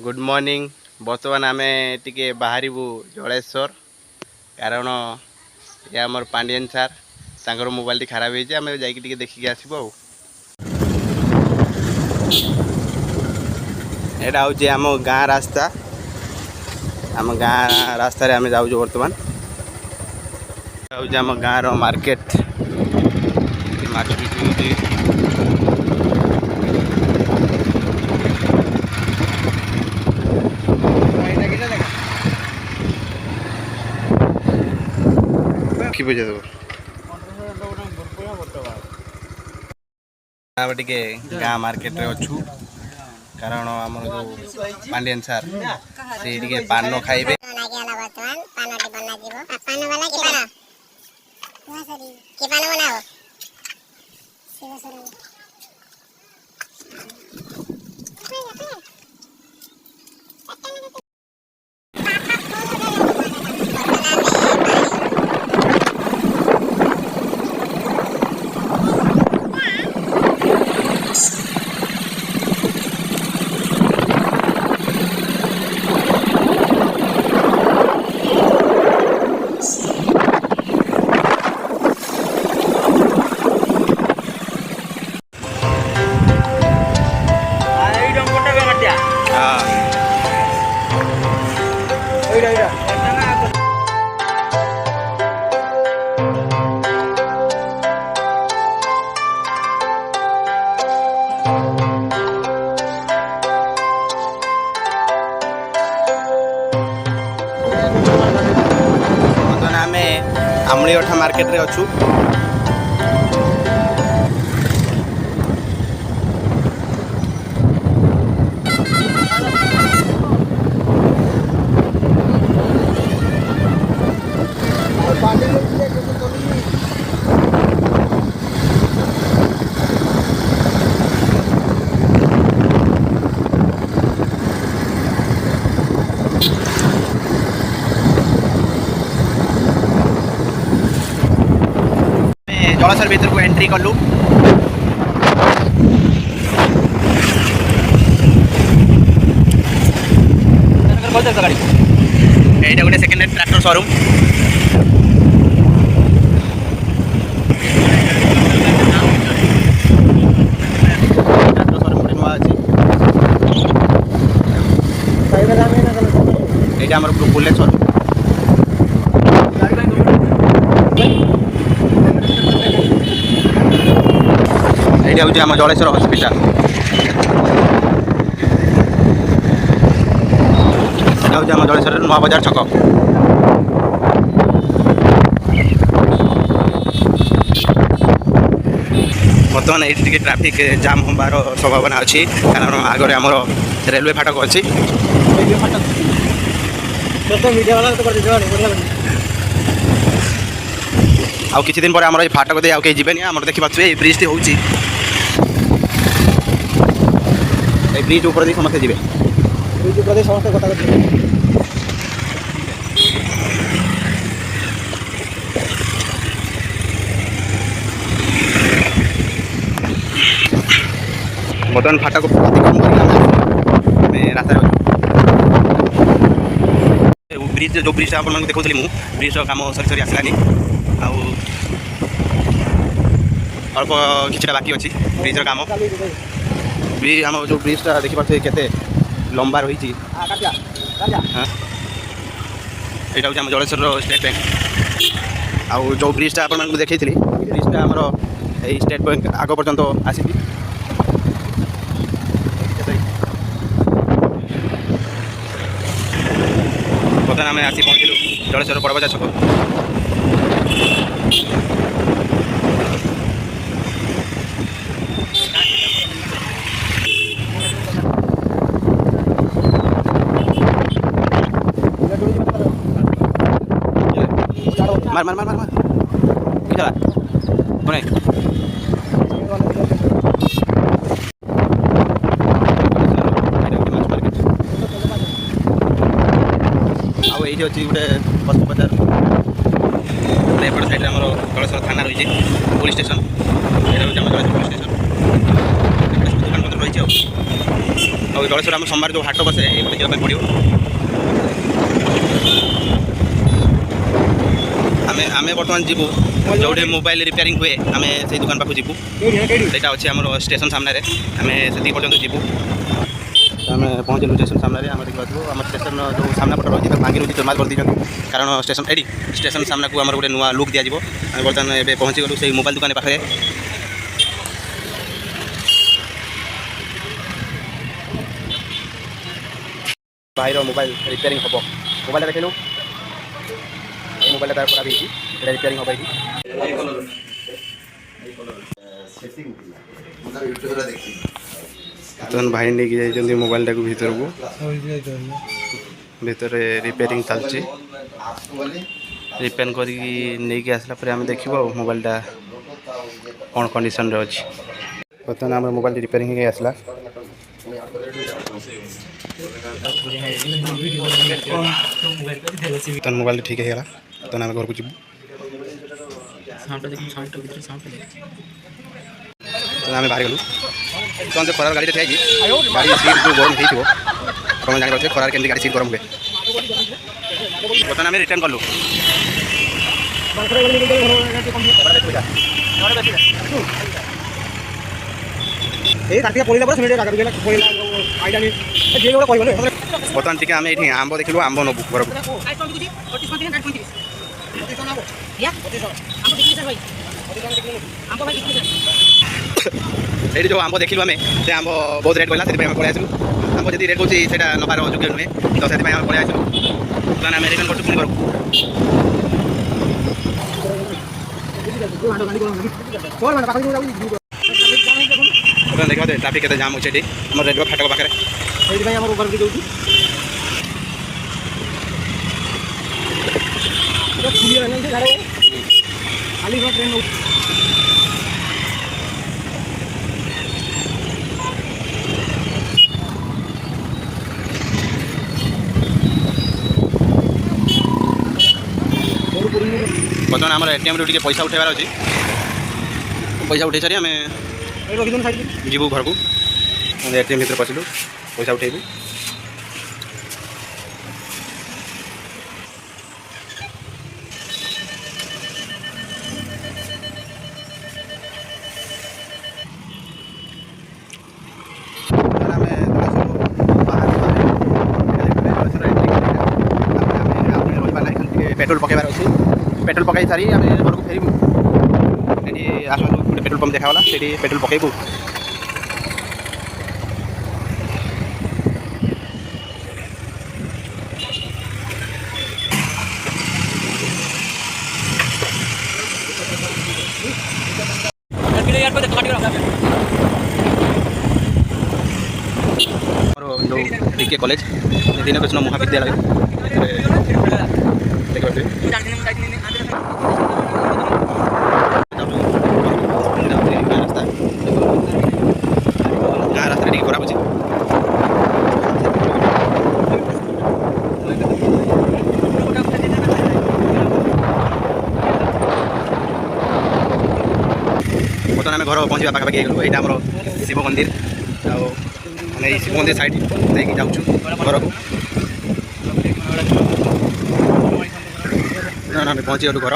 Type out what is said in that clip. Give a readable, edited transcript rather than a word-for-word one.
Good morning. बर्तमान आम टे बाहरबू जलेश्वर कारण ये आमर पांडियन सार तांकर मोबाइल टी खराब होती आम जाकि देखिक आसबू। यहाँ हूँ आम गाँ रास्ता आम गाँ रास्तार आम जाऊँ बर्तमान हूँ आम गाँव मार्केट कि बुझे देव टे गाँ मार्केट रे अच्छु कारण आम जो पांडियन सार से पान खाइबे आमलीठा मार्केट रे अच्छु। जलाशय भीतर को एंट्री कलु गाड़ी यहाँ गोटे सेकेंड हैंड ट्रैक्टर शोरूम ये आम बुलेट शोरूम ये हूँ आम जलेश्वर हस्पिटाल हूँ आम जलेश्वर नुआ बजार छक बर्तमान ये ट्राफिक जाम होबार संभावना अच्छी कारण आगे आमर रेलवे फाटक अच्छी आउ किछि दिन पर आमर फाटक दे आउ कहीं जीवेनि आमर देखि पाछे ए ब्रिज टी होउची ए ब्रिज ऊपर दे समस्त जीवे ब्रिज ऊपर दे समस्त कथा कथि बर्तमान फाटक मैं रास्ता ब्रिज जो ब्रिज आप देखुली मु ब्रिज काम सरी सरी आसलानी अल्प किछटा बाकी अच्छी ब्रिज काम ब्रिज आम जो ब्रिजटा देखिपे केते लंबा रही हाँ यहाँ हूँ आम जलेश्वर स्टेट बैंक आउ जो ब्रिजटा आप देखी ब्रिजटा आमर ये स्टेट बैंक आग पर्यंत आसी बर्तमान आम आसी पहुँचलु जलेश्वर बड़ बजार छक मार मार मार मार मार चला बने ये अच्छी गोटे बस बजार एपट साइड आम जलेश्वर थाना रही पुलिस स्टेशन यहाँ हूँ जलेश्वर पुलिस स्टेशन दुकान पत्र रही ଜଳେଶ୍ୱର ଆମ ସୋମବାର ଯେଉଁ ହାଟ ବସେ ଏଇପଟେ ଯିବା ପାଇଁ ପଡ଼ିବ। ଆମେ ବର୍ତ୍ତମାନ ଯିବୁ ଯେଉଁଠି ମୋବାଇଲ ରିପେୟାରିଂ ହୁଏ, ଆମେ ସେଇ ଦୋକାନ ପାଖକୁ ଯିବୁ। ସେଇଟା ଅଛି ଆମର ଷ୍ଟେସନ ସାମ୍ନାରେ, ଆମେ ସେତିକି ପର୍ଯ୍ୟନ୍ତ ଯିବୁ। ଆମେ ପହଞ୍ଚିଲୁ ଷ୍ଟେସନ ସାମ୍ନାରେ। ଆମେ ଦେଖିପାରୁଥିବୁ ଆମ ଷ୍ଟେସନ ଯେଉଁ ସାମ୍ନା ପଟ ରହିଛି ତାକୁ ଭାଙ୍ଗି ରହୁଛି, ଚୁରମାର କରିଦେଇଛନ୍ତି। କାରଣ ଷ୍ଟେସନ ଏଠି ଷ୍ଟେସନ ସାମ୍ନାକୁ ଆମର ଗୋଟେ ନୂଆ ଲୁକ୍ ଦିଆଯିବ। ଆମେ ବର୍ତ୍ତମାନ ଏବେ ପହଞ୍ଚିଗଲୁ ସେଇ ମୋବାଇଲ ଦୋକାନ ପାଖରେ। ଭାଇର ମୋବାଇଲ ରିପେୟାରିଂ ହେବ। ମୋବାଇଲଟା ଦେଖିଲୁ, এই মোবাইলটা তার করা দিয়েছি, এটা রিপেয়ারিং হবে এটি। ବର୍ତ୍ତମାନ ଭାଇ ନେଇକି ଯାଇଛନ୍ତି ମୋବାଇଲଟାକୁ ଭିତରକୁ। ଭିତରେ ରିପେୟାରିଂ ଚାଲିଛି। ରିପେୟାରିଂ କରିକି ନେଇକି ଆସିଲା ପରେ ଆମେ ଦେଖିବୁ ଆଉ ମୋବାଇଲଟା କ'ଣ କଣ୍ଡିସନରେ ଅଛି। ବର୍ତ୍ତମାନ ଆମର ମୋବାଇଲ ରିପେୟାରିଂ ହେଇକି ଆସିଲା। ବର୍ତ୍ତମାନ ମୋବାଇଲ ଠିକ୍ ହେଇଗଲା। ବର୍ତ୍ତମାନ ଆମେ ଘରକୁ ଯିବୁ। ଆମେ ବାହାରିଗଲୁ। ବର୍ତ୍ତମାନ ଯେଉଁ ଖରାର ଗାଡ଼ିରେ ଠିଆହେଇଛି, ଗାଡ଼ି ସିଟ୍ ଯେଉଁ ଗରମ ହେଇଥିବ ଆପଣ ଜାଣିପାରୁଥିବେ ଖରାରେ କେମିତି ଗାଡ଼ି ସିଟ୍ ଗରମ ହୁଏ। ବର୍ତ୍ତମାନ ଆମେ ରିଟର୍ନ କଲୁ। ବର୍ତ୍ତମାନ ଟିକେ ଆମେ ଏଇଠି ଆମ୍ବ ଦେଖିଲୁ, ଆମ୍ବ ନେବୁ ଘରକୁ। ସେଇଠି ଯେଉଁ ଆମ୍ବ ଦେଖିଲୁ ଆମେ, ସେ ଆମ୍ବ ବହୁତ ରେଟ୍ କହିଲା, ସେଥିପାଇଁ ଆମେ ପଳେଇ ଆସିଲୁ। ଆମ୍ବ ଯଦି ରେଟ୍ କହୁଛି ସେଇଟା ନେବାର ଯୋଗ୍ୟ ନୁହେଁ, ତ ସେଥିପାଇଁ ଆମେ ପଳେଇ ଆସିଲୁ। ବର୍ତ୍ତମାନ ଆମେ ରିଟର୍ନ କରୁଛୁ ପୁଣି ଘରକୁ। ଦେଖିବା ଟ୍ରାଫିକ୍ କେତେ ଜାମ୍ ଅଛି ଏଠି ଆମର ରେଲୱେ ଫାଟକ ପାଖରେ। ସେଇଥିପାଇଁ ଆମର ଘରକୁ ଯାଉଛି। ବର୍ତ୍ତମାନ ଆମର ଏଟିଏମ୍ରୁ ଟିକେ ପଇସା ଉଠାଇବାର ଅଛି। ପଇସା ଉଠାଇ ସାରି ଆମେ ଯିବୁ ଘରକୁ। ଏଟିଏମ୍ ଭିତରେ ପଶିଲୁ, ପଇସା ଉଠାଇବୁ। पेट्रोल पकेबार अच्छे। पेट्रोल पकई सारी आम घर को फेरबू। ये आसू गोटे पेट्रोल पंप देखाला, से पेट्रोल पकेबू। जो डीके कॉलेज दीनकृष्ण महाविद्यालय गाँ रास्ता टी खराब अच्छे। बर्तमान आम घर पहुँचा पाखापाखि हो गलु। यहाँ आम शिव मंदिर आम शिव मंदिर साइड नहीं जाऊँ घर को। आम पहुँची गलु घर।